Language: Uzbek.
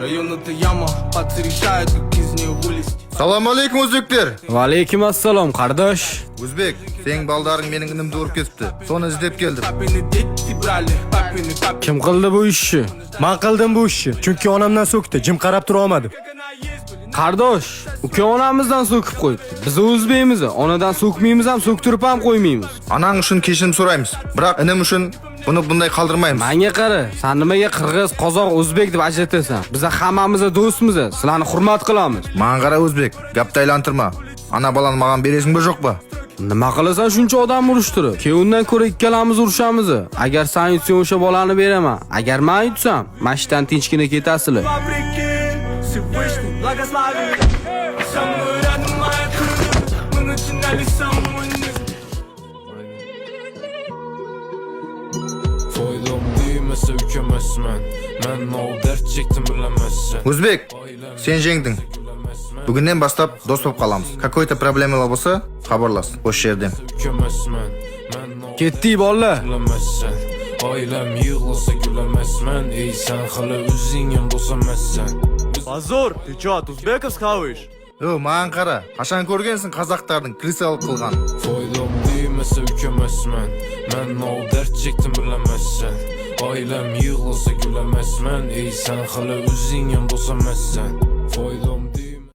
Районы-то яма, пацы решают, как из нее вылезть. Assalomu alaykum o'zbeklar. Va alaykum assalom qardosh. O'zbek, sen baldaring mening inimni urib ketibdi. Soni izlab keldim. Папины дети брали, папины папины. Kim qildi bu ishni? Men qildim bu ishni. Chunki onamdan so'kdi, jim qarab tura olmadim. Qardosh, uka onamizdan so'kib qo'ydi. Biz o'zbekmiz, onadan so'kmaymiz ham, so'ktirib ham qo'ymaymiz. Anang uchun kechirim so'raymiz. Biroq inim uchun buni bunday qoldirmaymiz. Menga qara, sen nimaga qirg'iz, qozoq, o'zbek deb ajratasan? Biz hammamiz do'stmiz, sizlarni hurmat qilamiz. Men qara o'zbek, gapni aylantirma. Ana balani menga berasingmi yo'qmi? Nima qilasan shuncha odam urishtirib? Keyin undan ko'ra ikkalamiz urushamiz. Agar sen yutsang o'sha bolani beraman. Agar men yutsam, mashdan tinchgina ketasizlar. Фабрики, Всевышний благословит. Самую рядом моя крылья, мы начинали с самого низа. Foydam değmese ükemezmen. Men o dert çektim bilemezsen. O'zbek, sen jengding. Bugundan boshlab do'st bo'lib qolamiz. Какой-то problemalar bo'lsa, xabarlas. O'sha yerdan. Ükemezmen. Men o Ketdik bolalar. bilemezsen. Ailem yığılsa gülemezmen. Ey sen hala üzüngem dosamazsen. Bazor, ты чё, от узбеков схаваешь? Yo, men qara. Qachon ko'rgansin qozoqlarning kristal qilgan. Foydam değmese ükemezmen. Men o dert çektim bilemezsen. Ailem yığılsa gülemezmen. Ey sen hala üzüngem dosamazsen. Foydam değmese